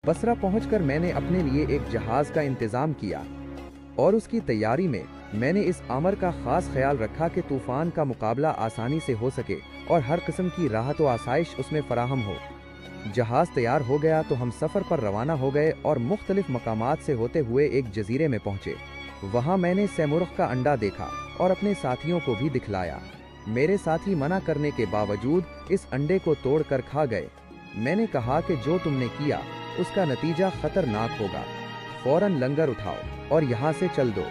बसरा पहुंचकर मैंने अपने लिए एक जहाज का इंतजाम किया और उसकी तैयारी में मैंने इस अमर का खास ख्याल रखा कि तूफान का मुकाबला आसानी से हो सके और हर किस्म की राहत व आसाइश उसमें फराहम हो। जहाज तैयार हो गया तो हम सफ़र पर रवाना हो गए और मुख्तलिफ मकामात से होते हुए एक जजीरे में पहुंचे। वहां मैंने सैमुरख का अंडा देखा और अपने साथियों को भी दिखलाया। मेरे साथी मना करने के बावजूद इस अंडे को तोड़ कर खा गए। मैंने कहा कि जो तुमने किया उसका नतीजा खतरनाक होगा, फौरन लंगर उठाओ और यहाँ से चल दो।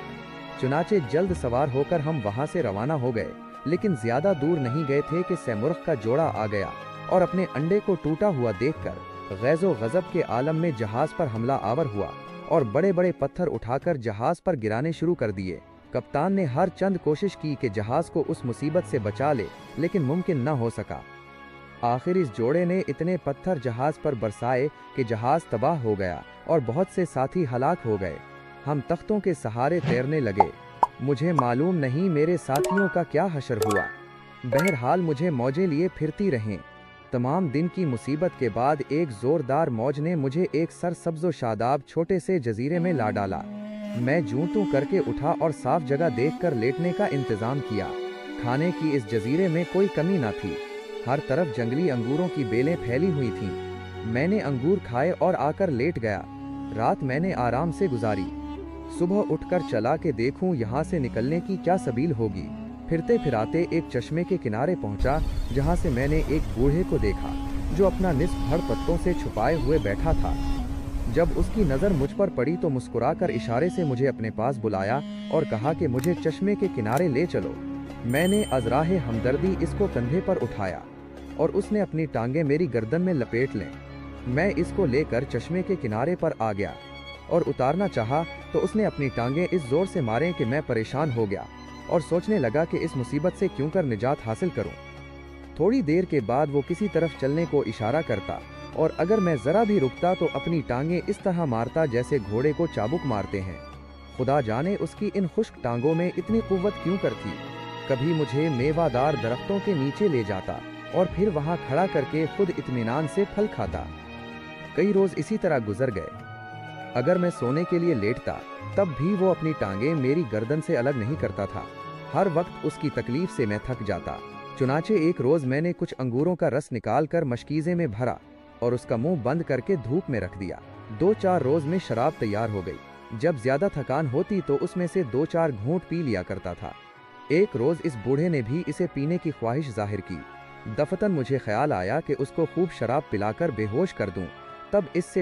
चुनाचे जल्द सवार होकर हम वहाँ से रवाना हो गए, लेकिन ज्यादा दूर नहीं गए थे कि सैमुरख का जोड़ा आ गया और अपने अंडे को टूटा हुआ देखकर गैज़ो गज़ब के आलम में जहाज पर हमला आवर हुआ और बड़े बड़े पत्थर उठाकर जहाज पर गिराने शुरू कर दिए। कप्तान ने हर चंद कोशिश की कि जहाज को उस मुसीबत से बचा ले, लेकिन मुमकिन न हो सका। आखिर इस जोड़े ने इतने पत्थर जहाज पर बरसाए कि जहाज तबाह हो गया और बहुत से साथी हलाक हो गए। हम तख्तों के सहारे तैरने लगे। मुझे मालूम नहीं मेरे साथियों का क्या हशर हुआ। बहरहाल मुझे मौजें लिए फिरती रहें। तमाम दिन की मुसीबत के बाद एक ज़ोरदार मौज ने मुझे एक सरसब्ज़ो शादाब छोटे से जजीरे में ला डाला। मैं जूं तूं करके उठा और साफ जगह देखकर लेटने का इंतज़ाम किया। खाने की इस जजीरे में कोई कमी न थी। हर तरफ जंगली अंगूरों की बेलें फैली हुई थीं। मैंने अंगूर खाए और आकर लेट गया। रात मैंने आराम से गुजारी। सुबह उठकर चला के देखूं यहाँ से निकलने की क्या सबील होगी। फिरते फिराते एक चश्मे के किनारे पहुंचा, जहाँ से मैंने एक बूढ़े को देखा जो अपना निस्फ धड़ पत्तों से छुपाए हुए बैठा था। जब उसकी नज़र मुझ पर पड़ी तो मुस्कुराकर इशारे से मुझे अपने पास बुलाया और कहा कि मुझे चश्मे के किनारे ले चलो। मैंने अज़राहे हमदर्दी इसको कंधे पर उठाया और उसने अपनी टांगें मेरी गर्दन में लपेट लें। मैं इसको लेकर चश्मे के किनारे पर आ गया और उतारना चाहा तो उसने अपनी टांगें इस जोर से मारें कि मैं परेशान हो गया और सोचने लगा कि इस मुसीबत से क्यों कर निजात हासिल करूं। थोड़ी देर के बाद वो किसी तरफ चलने को इशारा करता और अगर मैं ज़रा भी रुकता तो अपनी टांगें इस तरह मारता जैसे घोड़े को चाबुक मारते हैं। खुदा जाने उसकी इन खुश्क टांगों में इतनी कुव्वत क्यों कर थी। कभी मुझे मेवादार दरख्तों के नीचे ले जाता और फिर वहां खड़ा करके खुद इत्मीनान से फल खाता। कई रोज इसी तरह गुजर गए। अगर मैं सोने के लिए लेटता तब भी वो अपनी टांगें मेरी गर्दन से अलग नहीं करता था। हर वक्त उसकी तकलीफ से मैं थक जाता। चुनाचे एक रोज मैंने कुछ अंगूरों का रस निकाल कर मशकीज़े में भरा और उसका मुंह बंद करके धूप में रख दिया। 2-4 रोज में शराब तैयार हो गई। जब ज्यादा थकान होती तो उसमें से 2-4 घूंट पी लिया करता था। एक रोज इस बूढ़े ने भी इसे पीने की ख्वाहिश जाहिर की। दफतन मुझे ख्याल आया कि उसको खूब शराब पिलाकर बेहोश कर दूं, तब इससे